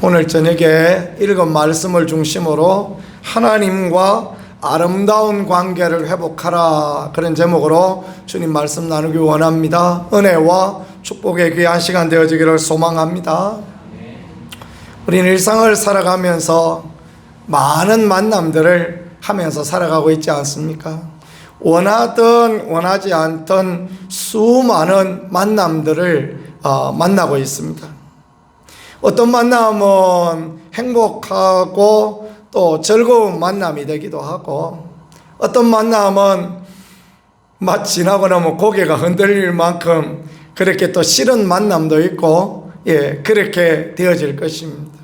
오늘 저녁에 읽은 말씀을 중심으로 하나님과 아름다운 관계를 회복하라, 그런 제목으로 주님 말씀 나누기 원합니다. 은혜와 축복의 귀한 시간 되어지기를 소망합니다. 우리는 일상을 살아가면서 많은 만남들을 하면서 살아가고 있지 않습니까? 원하든 원하지 않든 수많은 만남들을 만나고 있습니다. 어떤 만남은 행복하고 또 즐거운 만남이 되기도 하고, 어떤 만남은 맛 지나고 나면 고개가 흔들릴 만큼 그렇게 또 싫은 만남도 있고, 그렇게 되어질 것입니다.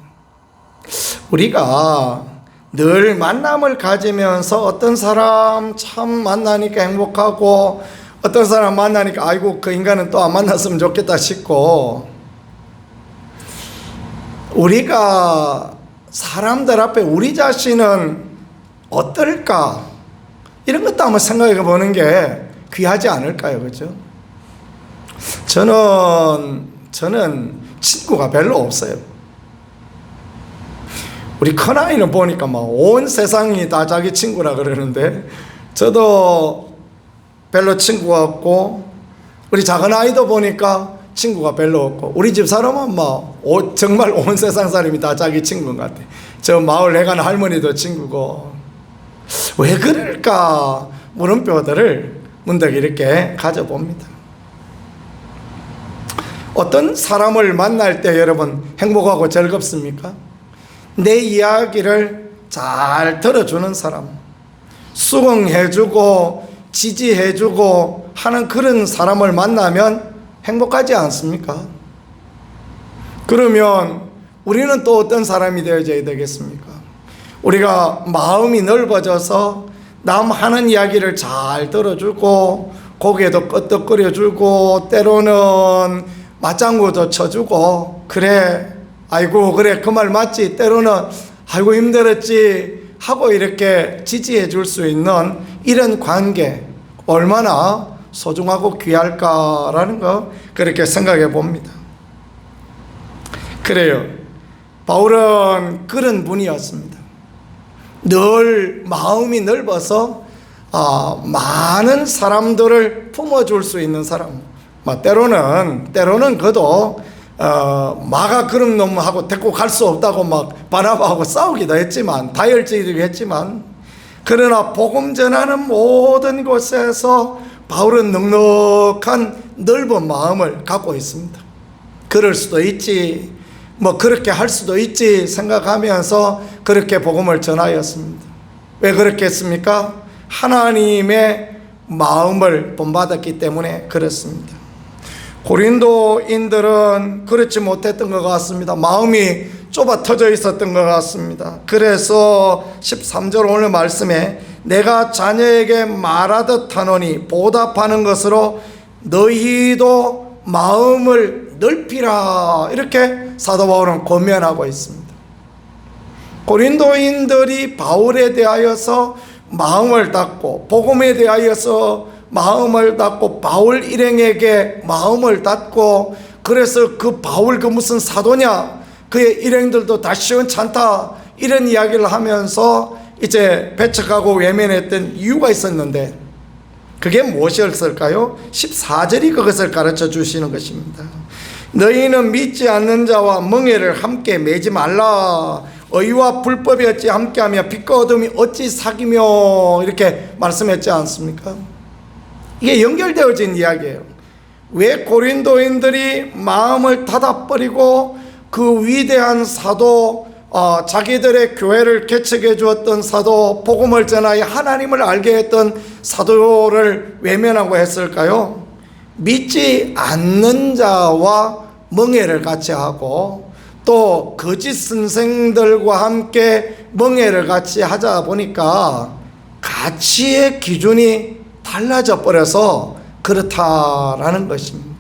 우리가 늘 만남을 가지면서 어떤 사람 참 만나니까 행복하고, 어떤 사람 만나니까 아이고 그 인간은 또 안 만났으면 좋겠다 싶고, 우리가 사람들 앞에 우리 자신은 어떨까, 이런 것도 한번 생각해 보는 게 귀하지 않을까요? 그죠? 저는 친구가 별로 없어요. 우리 큰아이는 보니까 막 온 세상이 다 자기 친구라 그러는데, 저도 별로 친구가 없고, 우리 작은아이도 보니까 친구가 별로 없고, 우리 집 사람은 정말 온 세상 사람이 다 자기 친구인 것 같아. 저 마을 해간 할머니도 친구고. 왜 그럴까 물음표들을 문득 이렇게 가져봅니다. 어떤 사람을 만날 때 여러분 행복하고 즐겁습니까? 내 이야기를 잘 들어주는 사람, 수긍해주고 지지해주고 하는 그런 사람을 만나면 행복하지 않습니까? 그러면 우리는 또 어떤 사람이 되어져야 되겠습니까? 우리가 마음이 넓어져서 남 하는 이야기를 잘 들어주고, 고개도 끄덕거려주고, 때로는 맞장구도 쳐주고, 그래 아이고 그래 그 말 맞지, 때로는 아이고 힘들었지 하고 이렇게 지지해 줄 수 있는 이런 관계, 얼마나 소중하고 귀할까라는 거 그렇게 생각해 봅니다. 그래요, 바울은 그런 분이었습니다. 늘 마음이 넓어서 많은 사람들을 품어줄 수 있는 사람. 때로는 그도 마가 그런 놈하고 데리고 갈 수 없다고 막 바나바하고 싸우기도 했지만, 다혈질이기도 했지만, 그러나 복음 전하는 모든 곳에서 바울은 넉넉한 넓은 마음을 갖고 있습니다. 그럴 수도 있지, 그렇게 할 수도 있지 생각하면서 그렇게 복음을 전하였습니다. 왜 그렇게 했습니까? 하나님의 마음을 본받았기 때문에 그렇습니다. 고린도인들은 그렇지 못했던 것 같습니다. 마음이 좁아 터져 있었던 것 같습니다. 그래서 13절 오늘 말씀에 내가 자녀에게 말하듯 하노니 보답하는 것으로 너희도 마음을 넓히라, 이렇게 사도 바울은 권면하고 있습니다. 고린도인들이 바울에 대하여서 마음을 닫고, 복음에 대하여서 마음을 닫고, 바울 일행에게 마음을 닫고, 그래서 그 바울 그 무슨 사도냐, 그의 일행들도 다 시원찮다, 이런 이야기를 하면서 이제 배척하고 외면했던 이유가 있었는데, 그게 무엇이었을까요? 14절이 그것을 가르쳐 주시는 것입니다. 너희는 믿지 않는 자와 멍에를 함께 매지 말라. 의와 불법이 어찌 함께하며 빛과 어둠이 어찌 사귀며, 이렇게 말씀했지 않습니까? 이게 연결되어진 이야기예요. 왜 고린도인들이 마음을 닫아버리고 그 위대한 사도, 자기들의 교회를 개척해 주었던 사도, 복음을 전하여 하나님을 알게 했던 사도를 외면하고 했을까요? 믿지 않는 자와 멍에를 같이 하고, 또 거짓 선생들과 함께 멍에를 같이 하자 보니까 가치의 기준이 달라져 버려서 그렇다라는 것입니다.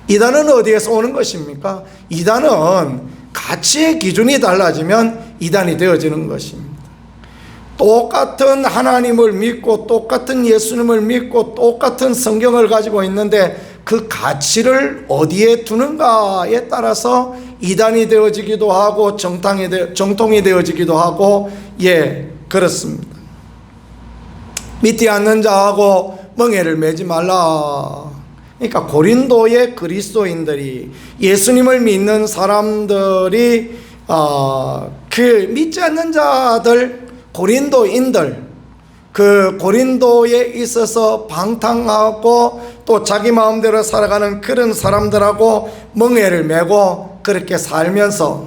이단은 어디에서 오는 것입니까? 이단은 가치의 기준이 달라지면 이단이 되어지는 것입니다. 똑같은 하나님을 믿고 똑같은 예수님을 믿고 똑같은 성경을 가지고 있는데 그 가치를 어디에 두는가에 따라서 이단이 되어지기도 하고 정통이 되어지기도 하고, 그렇습니다. 믿지 않는 자하고 멍에를 매지 말라. 그러니까 고린도의 그리스도인들이, 예수님을 믿는 사람들이 그 믿지 않는 자들, 고린도인들, 그 고린도에 있어서 방탕하고 또 자기 마음대로 살아가는 그런 사람들하고 멍에를 메고 그렇게 살면서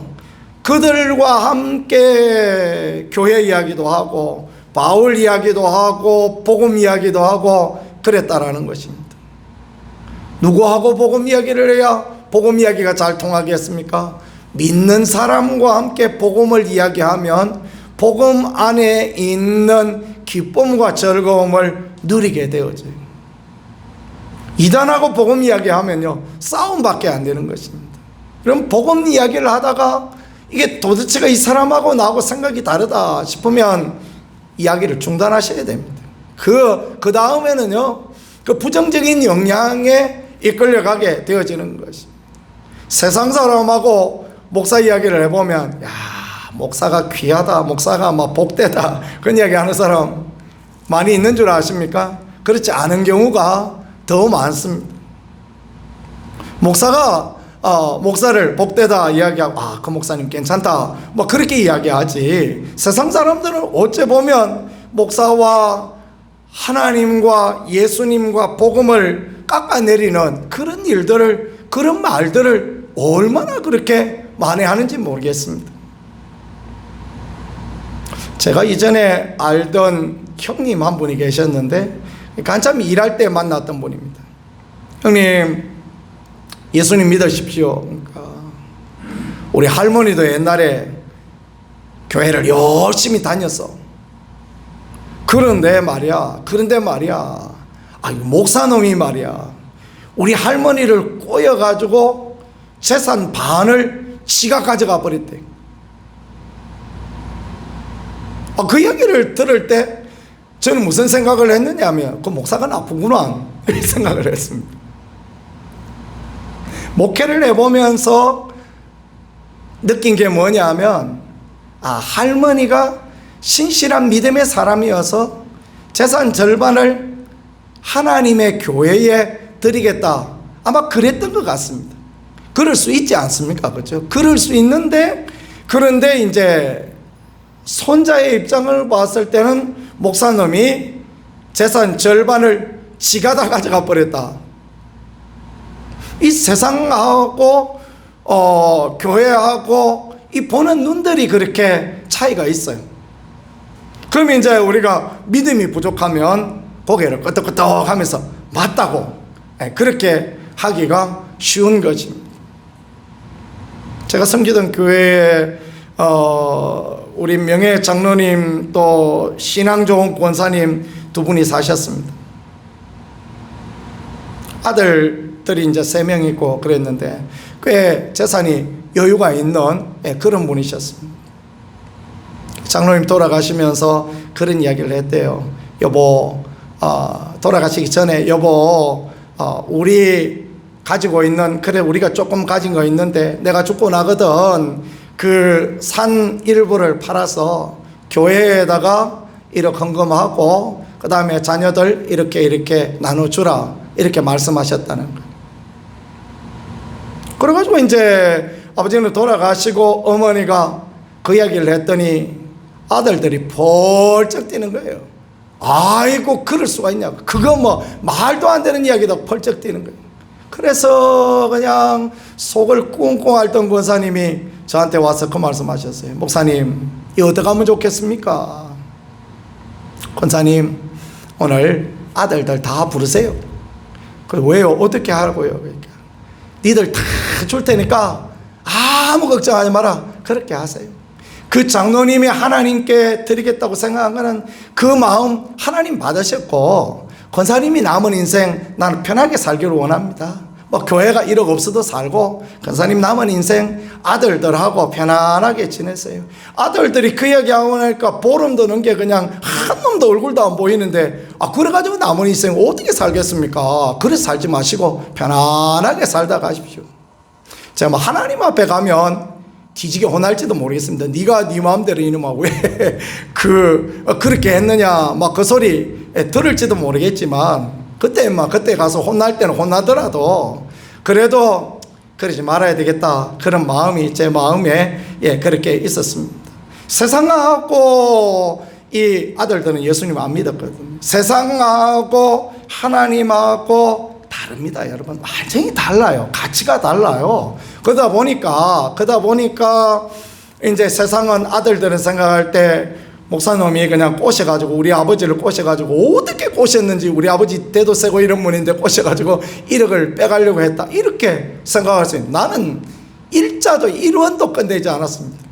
그들과 함께 교회 이야기도 하고 바울 이야기도 하고 복음 이야기도 하고 그랬다라는 것입니다. 누구하고 복음 이야기를 해야 복음 이야기가 잘 통하겠습니까? 믿는 사람과 함께 복음을 이야기하면 복음 안에 있는 기쁨과 즐거움을 누리게 되어져요. 이단하고 복음 이야기하면요, 싸움밖에 안 되는 것입니다. 그럼 복음 이야기를 하다가 이게 도대체가 이 사람하고 나하고 생각이 다르다 싶으면 이야기를 중단하셔야 됩니다. 그 다음에는요, 그 부정적인 영향에 이끌려가게 되어지는 것입니다. 세상 사람하고 목사 이야기를 해보면, 야, 목사가 귀하다, 목사가 막 복되다, 그런 이야기 하는 사람 많이 있는 줄 아십니까? 그렇지 않은 경우가 더 많습니다. 목사가 목사를 복되다 이야기하고, 그 목사님 괜찮다, 뭐 그렇게 이야기하지, 세상 사람들은 어째 보면 목사와 하나님과 예수님과 복음을 깎아내리는 그런 일들을, 그런 말들을 얼마나 그렇게 많이 하는지 모르겠습니다. 제가 이전에 알던 형님 한 분이 계셨는데, 한참 일할 때 만났던 분입니다. 형님, 예수님 믿으십시오. 그러니까 우리 할머니도 옛날에 교회를 열심히 다녔어. 그런데 말이야, 목사놈이 말이야, 우리 할머니를 꼬여가지고 재산 반을 지가 가져가 버렸대. 그 이야기를 들을 때 저는 무슨 생각을 했느냐면, 그 목사가 나쁘구나 이 생각을 했습니다. 목회를 해보면서 느낀 게 뭐냐면, 할머니가 신실한 믿음의 사람이어서 재산 절반을 하나님의 교회에 드리겠다, 아마 그랬던 것 같습니다. 그럴 수 있지 않습니까? 그렇죠? 그럴 수 있는데, 그런데 이제 손자의 입장을 봤을 때는 목사님이 재산 절반을 지가 다 가져가 버렸다. 이 세상하고 교회하고 이 보는 눈들이 그렇게 차이가 있어요. 그러면 이제 우리가 믿음이 부족하면 고개를 끄덕끄덕 하면서 맞다고 그렇게 하기가 쉬운 것입니다. 제가 섬기던 교회에 우리 명예 장로님 또 신앙 좋은 권사님 두 분이 사셨습니다. 아들들이 이제 3명 있고 그랬는데 꽤 재산이 여유가 있는 그런 분이셨습니다. 장로님 돌아가시면서 그런 이야기를 했대요. 여보, 돌아가시기 전에 여보, 우리 가지고 있는, 그래 우리가 조금 가진 거 있는데 내가 죽고 나거든 그 산 일부를 팔아서 교회에다가 1억 헌금하고 그 다음에 자녀들 이렇게 나눠주라, 이렇게 말씀하셨다는 거예요. 그래가지고 이제 아버지는 돌아가시고 어머니가 그 이야기를 했더니 아들들이 펄쩍 뛰는 거예요. 아이고 그럴 수가 있냐고, 그거 뭐 말도 안 되는 이야기도 펄쩍 뛰는 거예요. 그래서 그냥 속을 꿍꿍 앓던 권사님이 저한테 와서 그 말씀하셨어요. 목사님, 이거 어떻게 하면 좋겠습니까? 권사님, 오늘 아들들 다 부르세요. 왜요? 어떻게 하라고요? 그러니까 니들 다 줄 테니까 아무 걱정하지 마라, 그렇게 하세요. 그 장로님이 하나님께 드리겠다고 생각한 거는 그 마음 하나님 받으셨고, 권사님이 남은 인생 나는 편하게 살기를 원합니다. 뭐 교회가 1억 없어도 살고 권사님 남은 인생 아들들하고 편안하게 지내세요. 아들들이 그 얘기하고 나니까 보름 드는 게 그냥 한 놈도 얼굴도 안 보이는데, 그래가지고 남은 인생 어떻게 살겠습니까? 그래서 살지 마시고 편안하게 살다 가십시오. 제가 뭐 하나님 앞에 가면 뒤지게 혼날지도 모르겠습니다. 네가 네 마음대로 이놈아 왜 그렇게 했느냐 막 그 소리 들을지도 모르겠지만 그때 가서 혼날 때는 혼나더라도 그래도 그러지 말아야 되겠다 그런 마음이 제 마음에 그렇게 있었습니다. 세상하고 이 아들들은 예수님 안 믿었거든요. 세상하고 하나님하고 다릅니다, 여러분. 완전히 달라요. 가치가 달라요. 그러다 보니까 이제 세상은 아들들은 생각할 때 목사님이 그냥 꼬셔가지고 우리 아버지를 꼬셔가지고 어떻게 꼬셨는지 우리 아버지 때도 세고 이런 분인데 꼬셔가지고 1억을 빼가려고 했다 이렇게 생각할 수 있는, 나는 일자도 1원도 끝내지 않았습니다.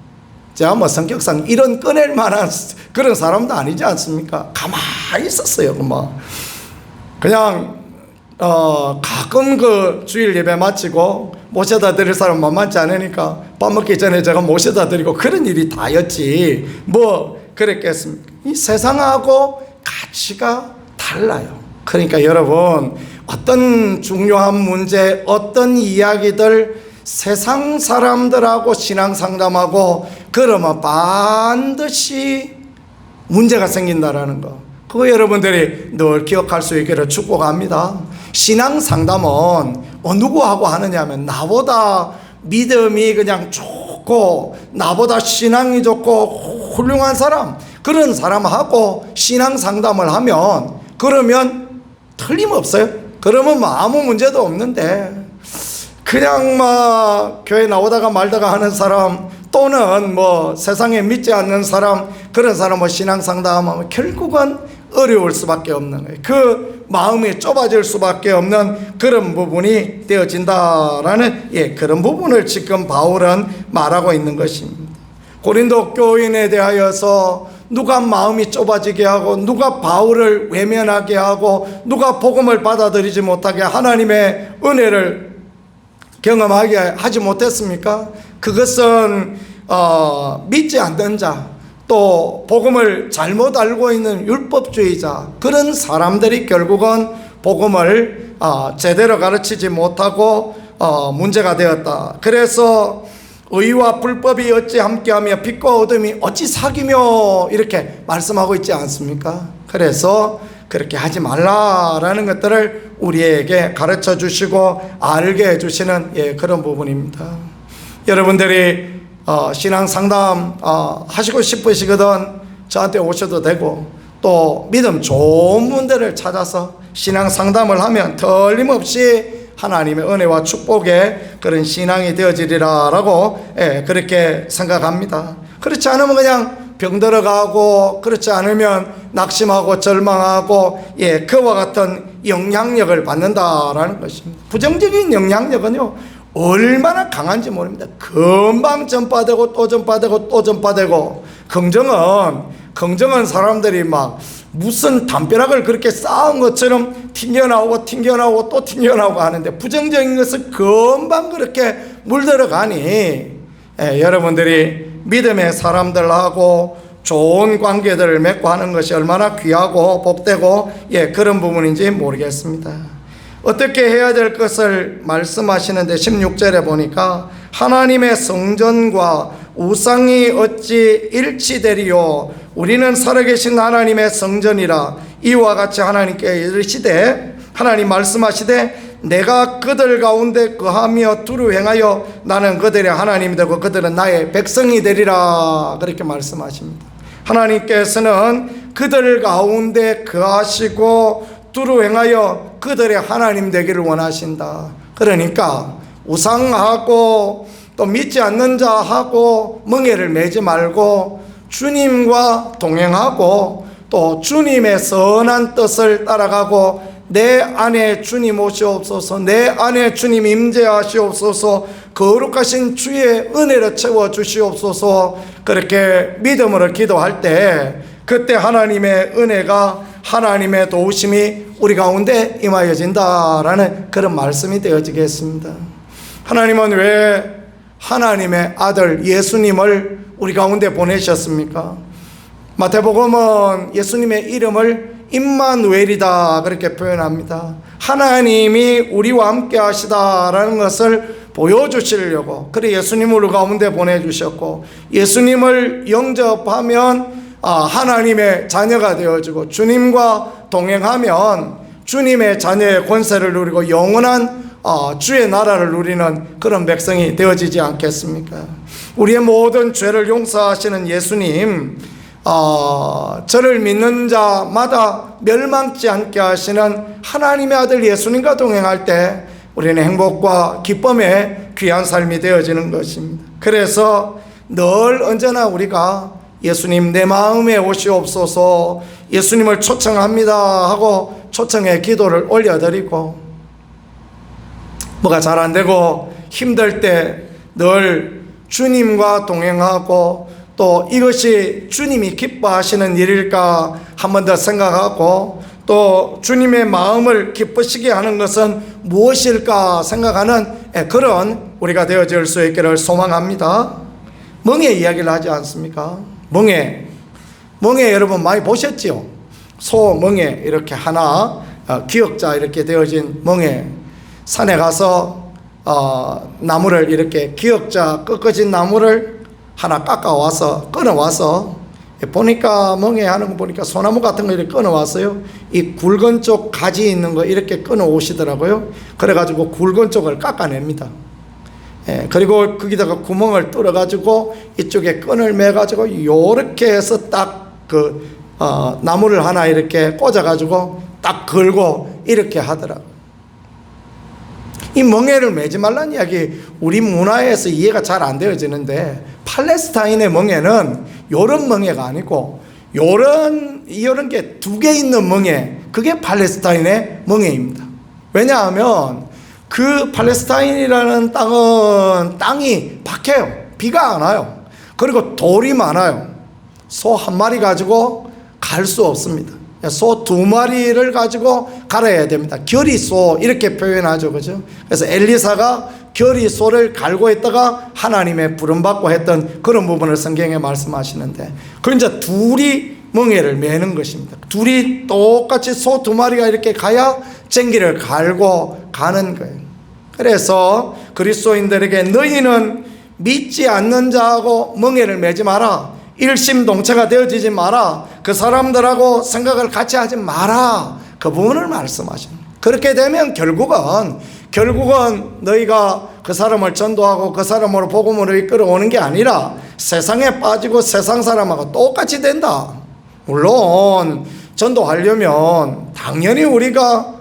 제가 뭐 성격상 이런 꺼낼 만한 그런 사람도 아니지 않습니까? 가만히 있었어요. 그냥 가끔 그 주일 예배 마치고 모셔다 드릴 사람 만만치 않으니까 밥 먹기 전에 제가 모셔다 드리고 그런 일이 다였지 뭐 그랬겠습니까? 이 세상하고 가치가 달라요. 그러니까 여러분, 어떤 중요한 문제, 어떤 이야기들 세상 사람들하고 신앙 상담하고 그러면 반드시 문제가 생긴다라는 거, 그거 여러분들이 늘 기억할 수 있기를 축복합니다. 신앙 상담은 누구하고 하느냐 하면 나보다 믿음이 그냥 좋고 나보다 신앙이 좋고 훌륭한 사람, 그런 사람하고 신앙 상담을 하면 그러면 틀림없어요. 그러면 뭐 아무 문제도 없는데 그냥 막 교회 나오다가 말다가 하는 사람 또는 뭐 세상에 믿지 않는 사람, 그런 사람은 신앙 상담하면 결국은 어려울 수밖에 없는 거예요. 그 마음이 좁아질 수밖에 없는 그런 부분이 되어진다라는 그런 부분을 지금 바울은 말하고 있는 것입니다. 고린도 교인에 대하여서 누가 마음이 좁아지게 하고 누가 바울을 외면하게 하고 누가 복음을 받아들이지 못하게 하나님의 은혜를 경험하게 하지 못했습니까? 그것은 믿지 않는 자, 또 복음을 잘못 알고 있는 율법주의자, 그런 사람들이 결국은 복음을 제대로 가르치지 못하고 문제가 되었다. 그래서 의와 불법이 어찌 함께하며 빛과 어둠이 어찌 사귀며 이렇게 말씀하고 있지 않습니까? 그래서 그렇게 하지 말라라는 것들을 우리에게 가르쳐 주시고 알게 해주시는 그런 부분입니다. 여러분들이 신앙 상담 하시고 싶으시거든 저한테 오셔도 되고, 또 믿음 좋은 분들을 찾아서 신앙 상담을 하면 틀림없이 하나님의 은혜와 축복의 그런 신앙이 되어지리라 라고 그렇게 생각합니다. 그렇지 않으면 그냥 병들어가고, 그렇지 않으면 낙심하고 절망하고 그와 같은 영향력을 받는다라는 것입니다. 부정적인 영향력은요 얼마나 강한지 모릅니다. 금방 전파되고 또 전파되고 또 전파되고, 긍정은 사람들이 막 무슨 담벼락을 그렇게 쌓은 것처럼 튕겨나오고 또 튕겨나오고 하는데, 부정적인 것은 금방 그렇게 물들어가니 여러분들이 믿음의 사람들하고 좋은 관계들을 맺고 하는 것이 얼마나 귀하고 복되고 그런 부분인지 모르겠습니다. 어떻게 해야 될 것을 말씀하시는데 16절에 보니까 하나님의 성전과 우상이 어찌 일치되리요, 우리는 살아계신 하나님의 성전이라. 이와 같이 하나님께 이르시되, 하나님 말씀하시되 내가 그들 가운데 거하며 두루 행하여 나는 그들의 하나님이 되고 그들은 나의 백성이 되리라, 그렇게 말씀하십니다. 하나님께서는 그들 가운데 거하시고 두루 행하여 그들의 하나님 되기를 원하신다. 그러니까 우상하고 또 믿지 않는 자하고 멍에를 매지 말고 주님과 동행하고 또 주님의 선한 뜻을 따라가고, 내 안에 주님 오시옵소서, 내 안에 주님 임재하시옵소서, 거룩하신 주의 은혜로 채워주시옵소서, 그렇게 믿음으로 기도할 때 그때 하나님의 은혜가, 하나님의 도우심이 우리 가운데 임하여진다라는 그런 말씀이 되어지겠습니다. 하나님은 왜 하나님의 아들 예수님을 우리 가운데 보내셨습니까? 마태복음은 예수님의 이름을 임마누엘이다 그렇게 표현합니다. 하나님이 우리와 함께 하시다라는 것을 보여주시려고 그래 예수님을 가운데 보내주셨고, 예수님을 영접하면 하나님의 자녀가 되어지고, 주님과 동행하면 주님의 자녀의 권세를 누리고 영원한 주의 나라를 누리는 그런 백성이 되어지지 않겠습니까? 우리의 모든 죄를 용서하시는 예수님, 저를 믿는 자마다 멸망치 않게 하시는 하나님의 아들 예수님과 동행할 때 우리는 행복과 기쁨의 귀한 삶이 되어지는 것입니다. 그래서 늘 언제나 우리가 예수님 내 마음에 오시옵소서, 예수님을 초청합니다 하고 초청의 기도를 올려드리고, 뭐가 잘 안되고 힘들 때 늘 주님과 동행하고, 또 이것이 주님이 기뻐하시는 일일까 한 번 더 생각하고, 또 주님의 마음을 기쁘시게 하는 것은 무엇일까 생각하는 그런 우리가 되어질 수 있기를 소망합니다. 멍에 이야기를 하지 않습니까? 멍에 여러분 많이 보셨죠? 소 멍에 이렇게 하나 기역자 이렇게 되어진 멍에, 산에 가서 나무를 이렇게 기역자 꺾어진 나무를 하나 깎아와서 끊어와서 보니까 멍에 하는 거 보니까 소나무 같은 거 이렇게 끊어왔어요. 이 굵은 쪽 가지 있는 거 이렇게 끊어 오시더라고요. 그래가지고 굵은 쪽을 깎아냅니다. 그리고 거기다가 구멍을 뚫어가지고 이쪽에 끈을 매가지고 요렇게 해서 딱 그 나무를 하나 이렇게 꽂아가지고 딱 걸고 이렇게 하더라고요. 이 멍에를 매지 말라는 이야기 우리 문화에서 이해가 잘 안 되어지는데, 팔레스타인의 멍에는 요런 멍에가 아니고 요런 게 두 개 있는 멍에, 그게 팔레스타인의 멍에입니다. 왜냐하면 그 팔레스타인이라는 땅이 박해요. 비가 안 와요. 그리고 돌이 많아요. 소 한 마리 가지고 갈 수 없습니다. 소 두 마리를 가지고 갈아야 됩니다. 결이소 이렇게 표현하죠, 그죠? 그래서 엘리사가 결이소를 갈고 있다가 하나님의 부름받고 했던 그런 부분을 성경에 말씀하시는데, 그 이제 둘이 멍에를 매는 것입니다. 둘이 똑같이 소 두 마리가 이렇게 가야 쟁기를 갈고 가는 거예요. 그래서 그리스도인들에게 너희는 믿지 않는 자하고 멍에를 매지 마라, 일심동체가 되어지지 마라, 그 사람들하고 생각을 같이 하지 마라, 그 부분을 말씀하십니다. 그렇게 되면 결국은 너희가 그 사람을 전도하고 그 사람으로 복음으로 이끌어오는 게 아니라 세상에 빠지고 세상 사람하고 똑같이 된다. 물론 전도하려면 당연히 우리가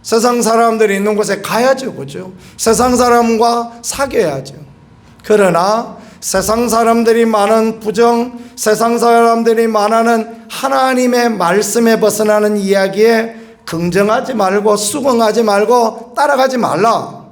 세상 사람들이 있는 곳에 가야죠, 그죠? 세상 사람과 사귀어야죠. 그러나 세상 사람들이 많은 부정, 세상 사람들이 말하는 하나님의 말씀에 벗어나는 이야기에 긍정하지 말고 수긍하지 말고 따라가지 말라.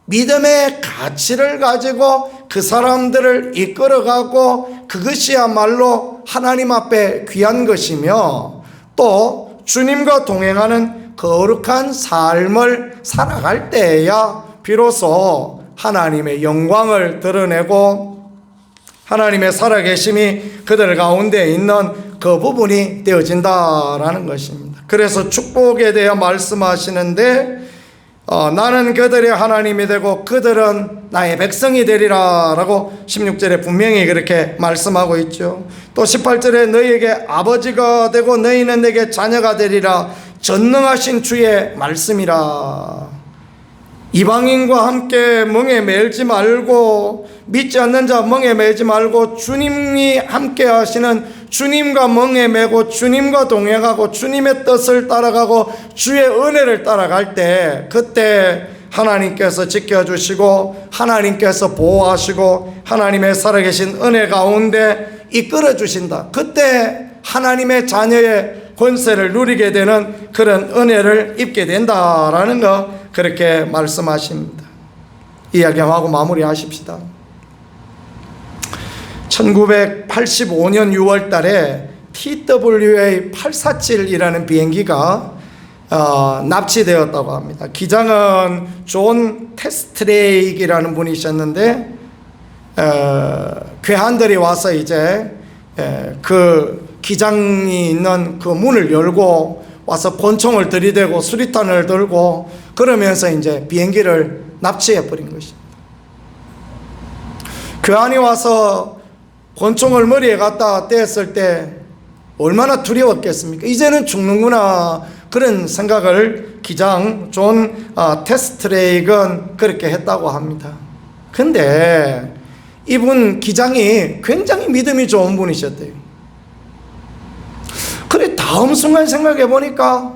믿음의 가치를 가지고 그 사람들을 이끌어가고, 그것이야말로 하나님 앞에 귀한 것이며, 또 주님과 동행하는 거룩한 삶을 살아갈 때에야 비로소 하나님의 영광을 드러내고 하나님의 살아계심이 그들 가운데 있는 그 부분이 되어진다라는 것입니다. 그래서 축복에 대해 말씀하시는데, 나는 그들의 하나님이 되고 그들은 나의 백성이 되리라 라고 16절에 분명히 그렇게 말씀하고 있죠. 또 18절에 너희에게 아버지가 되고 너희는 내게 자녀가 되리라, 전능하신 주의 말씀이라. 이방인과 함께 멍에 매지 말고, 믿지 않는 자 멍에 매지 말고, 주님이 함께 하시는 주님과 멍에 매고 주님과 동행하고 주님의 뜻을 따라가고 주의 은혜를 따라갈 때, 그때 하나님께서 지켜주시고 하나님께서 보호하시고 하나님의 살아계신 은혜 가운데 이끌어 주신다. 그때 하나님의 자녀의 권세를 누리게 되는 그런 은혜를 입게 된다라는 거, 그렇게 말씀하십니다. 이야기하고 마무리하십시다. 1985년 6월 달에 TWA 847이라는 비행기가 납치되었다고 합니다. 기장은 존 테스트레이크라는 분이셨는데, 괴한들이 와서 이제 그 기장이 있는 그 문을 열고 와서 권총을 들이대고 수리탄을 들고 그러면서 이제 비행기를 납치해 버린 것입니다. 안에 와서 권총을 머리에 갖다 댔을 때 얼마나 두려웠겠습니까? 이제는 죽는구나, 그런 생각을 기장 존 테스트레이건 그렇게 했다고 합니다. 근데 이분 기장이 굉장히 믿음이 좋은 분이셨대요. 그래, 다음 순간 생각해 보니까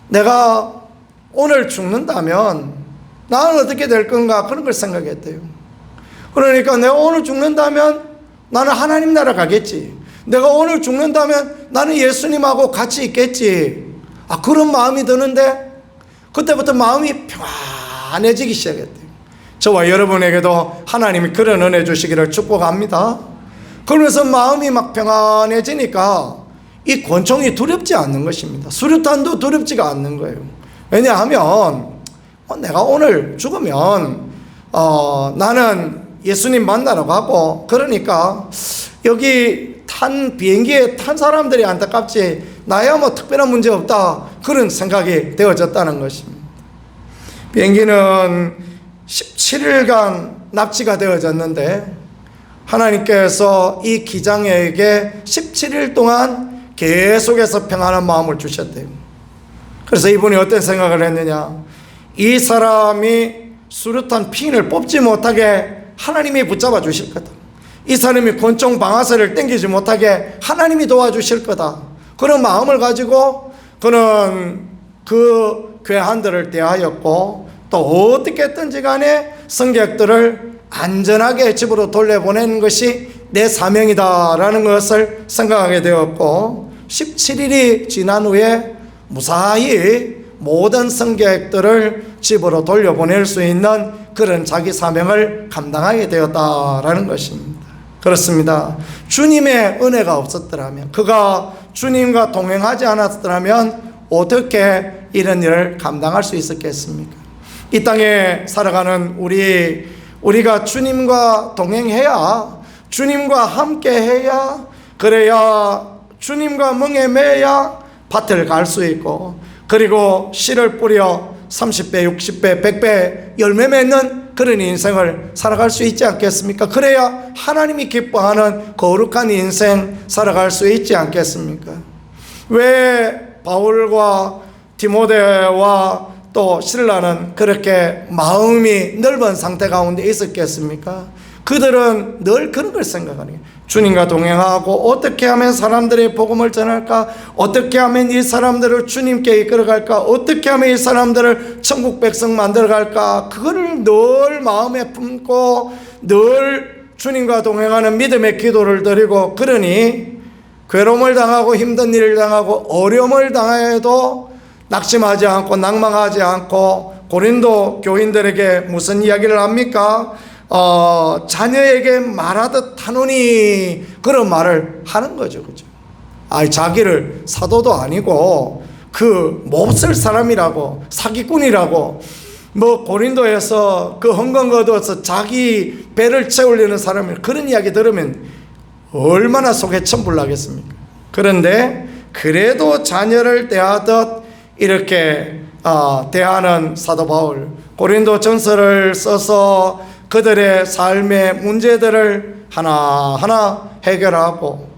내가 오늘 죽는다면 나는 어떻게 될 건가, 그런 걸 생각했대요. 그러니까 내가 오늘 죽는다면 나는 하나님 나라 가겠지. 내가 오늘 죽는다면 나는 예수님하고 같이 있겠지. 그런 마음이 드는데 그때부터 마음이 평안해지기 시작했대요. 저와 여러분에게도 하나님이 그런 은혜 주시기를 축복합니다. 그러면서 마음이 막 평안해지니까 이 권총이 두렵지 않는 것입니다. 수류탄도 두렵지가 않는 거예요. 왜냐하면 내가 오늘 죽으면 나는 예수님 만나러 가고, 그러니까 여기 탄 비행기에 탄 사람들이 안타깝지 나야 뭐 특별한 문제 없다, 그런 생각이 되어졌다는 것입니다. 비행기는 17일간 납치가 되어졌는데 하나님께서 이 기장에게 17일 동안 계속해서 평안한 마음을 주셨대요. 그래서 이분이 어떤 생각을 했느냐, 이 사람이 수류탄 핀을 뽑지 못하게 하나님이 붙잡아 주실 거다. 이 사람이 권총 방아쇠를 당기지 못하게 하나님이 도와주실 거다. 그런 마음을 가지고 그는 그 괴한들을 대하였고, 또 어떻게 했든지 간에 승객들을 안전하게 집으로 돌려보내는 것이 내 사명이다라는 것을 생각하게 되었고, 17일이 지난 후에 무사히 모든 승객들을 집으로 돌려보낼 수 있는 그런 자기 사명을 감당하게 되었다라는 것입니다. 그렇습니다. 주님의 은혜가 없었더라면, 그가 주님과 동행하지 않았더라면 어떻게 이런 일을 감당할 수 있었겠습니까? 이 땅에 살아가는 우리가 주님과 동행해야, 주님과 함께해야, 그래야 주님과 멍에 매야 밭을 갈 수 있고, 그리고 씨를 뿌려 30배, 60배, 100배 열매 맺는 그런 인생을 살아갈 수 있지 않겠습니까? 그래야 하나님이 기뻐하는 거룩한 인생 살아갈 수 있지 않겠습니까? 왜 바울과 디모데와 또 신라는 그렇게 마음이 넓은 상태 가운데 있었겠습니까? 그들은 늘 그런 걸 생각하는 거예요. 주님과 동행하고 어떻게 하면 사람들의 복음을 전할까? 어떻게 하면 이 사람들을 주님께 이끌어갈까? 어떻게 하면 이 사람들을 천국 백성 만들어갈까? 그거를 늘 마음에 품고 늘 주님과 동행하는 믿음의 기도를 드리고, 그러니 괴로움을 당하고 힘든 일을 당하고 어려움을 당해도 낙심하지 않고 낭망하지 않고, 고린도 교인들에게 무슨 이야기를 합니까? 자녀에게 말하듯 하노니, 그런 말을 하는 거죠. 그죠? 자기를 사도도 아니고 몹쓸 사람이라고, 사기꾼이라고, 고린도에서 헌금 거두어서 자기 배를 채우려는 사람을 그런 이야기 들으면 얼마나 속에 천불 나겠습니까? 그런데 그래도 자녀를 대하듯 이렇게 대하는 사도 바울, 고린도 전서를 써서 그들의 삶의 문제들을 하나하나 해결하고,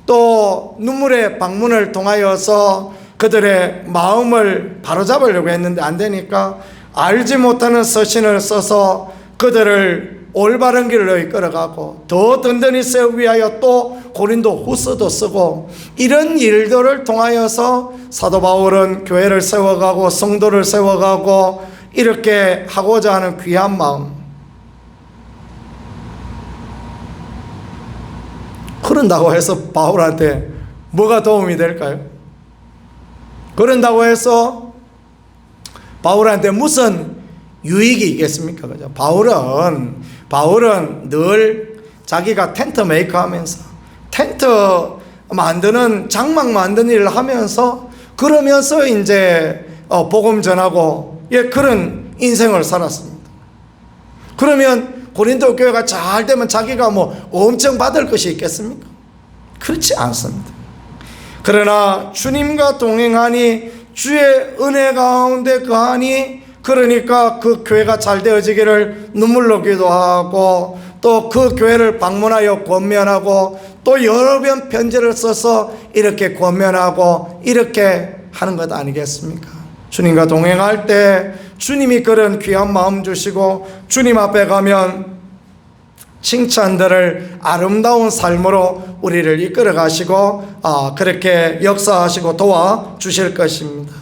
또 눈물의 방문을 통하여서 그들의 마음을 바로잡으려고 했는데 안 되니까 알지 못하는 서신을 써서 그들을 올바른 길로 이끌어가고, 더 든든히 세우기 위하여 또 고린도 후서도 쓰고, 이런 일들을 통하여서 사도 바울은 교회를 세워가고 성도를 세워가고 이렇게 하고자 하는 귀한 마음, 그런다고 해서 바울한테 뭐가 도움이 될까요? 그런다고 해서 바울한테 무슨 유익이 있겠습니까? 그죠? 바울은 늘 자기가 텐트 메이커 하면서 텐트 만드는, 장막 만드는 일을 하면서, 그러면서 이제 복음 전하고 그런 인생을 살았습니다. 그러면 고린도 교회가 잘 되면 자기가 엄청 받을 것이 있겠습니까? 그렇지 않습니다. 그러나 주님과 동행하니, 주의 은혜 가운데 거하니, 그러니까 그 교회가 잘 되어지기를 눈물로 기도하고, 또 그 교회를 방문하여 권면하고 또 여러 번 편지를 써서 이렇게 권면하고 이렇게 하는 것 아니겠습니까? 주님과 동행할 때 주님이 그런 귀한 마음 주시고 주님 앞에 가면 칭찬들을 아름다운 삶으로 우리를 이끌어 가시고 그렇게 역사하시고 도와주실 것입니다.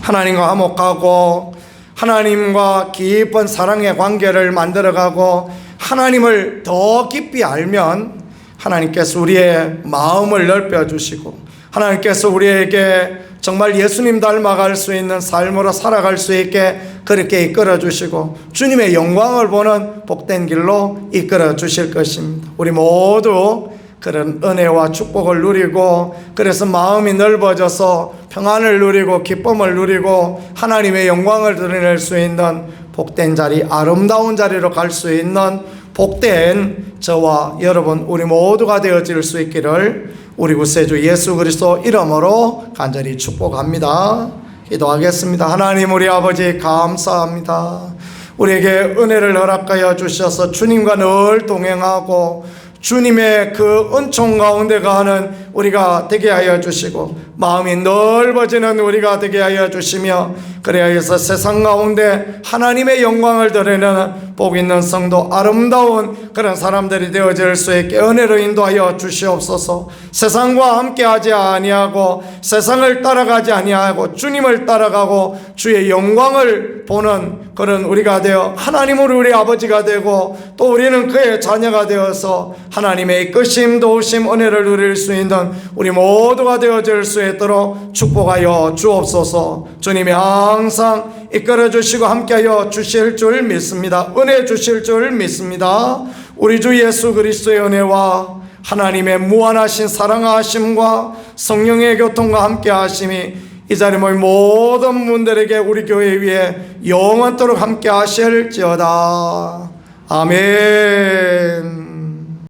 하나님과 화목하고 하나님과 깊은 사랑의 관계를 만들어가고 하나님을 더 깊이 알면 하나님께서 우리의 마음을 넓혀주시고 하나님께서 우리에게 정말 예수님 닮아갈 수 있는 삶으로 살아갈 수 있게 그렇게 이끌어 주시고 주님의 영광을 보는 복된 길로 이끌어 주실 것입니다. 우리 모두 그런 은혜와 축복을 누리고 그래서 마음이 넓어져서 평안을 누리고 기쁨을 누리고 하나님의 영광을 드러낼 수 있는 복된 자리, 아름다운 자리로 갈 수 있는 복된 저와 여러분 우리 모두가 되어질 수 있기를 우리 구세주 예수 그리스도 이름으로 간절히 축복합니다. 기도하겠습니다. 하나님 우리 아버지 감사합니다. 우리에게 은혜를 허락하여 주셔서 주님과 늘 동행하고 주님의 그 은총 가운데 가는 우리가 되게 하여 주시고 마음이 넓어지는 우리가 되게 하여 주시며 그래야 해서 세상 가운데 하나님의 영광을 드러내는 복 있는 성도 아름다운 그런 사람들이 되어질 수 있게 은혜로 인도하여 주시옵소서. 세상과 함께하지 아니하고 세상을 따라가지 아니하고 주님을 따라가고 주의 영광을 보는 그런 우리가 되어 하나님으로 우리 아버지가 되고 또 우리는 그의 자녀가 되어서 하나님의 이끄심 도우심 은혜를 누릴 수 있는 우리 모두가 되어질 수 있도록 축복하여 주옵소서. 주님이 항상 이끌어 주시고 함께하여 주실 줄 믿습니다. 은혜 주실 줄 믿습니다. 우리 주 예수 그리스도의 은혜와 하나님의 무한하신 사랑하심과 성령의 교통과 함께하심이 이 자리 모인 모든 분들에게 우리 교회 위에 영원토록 함께하실지어다. 아멘.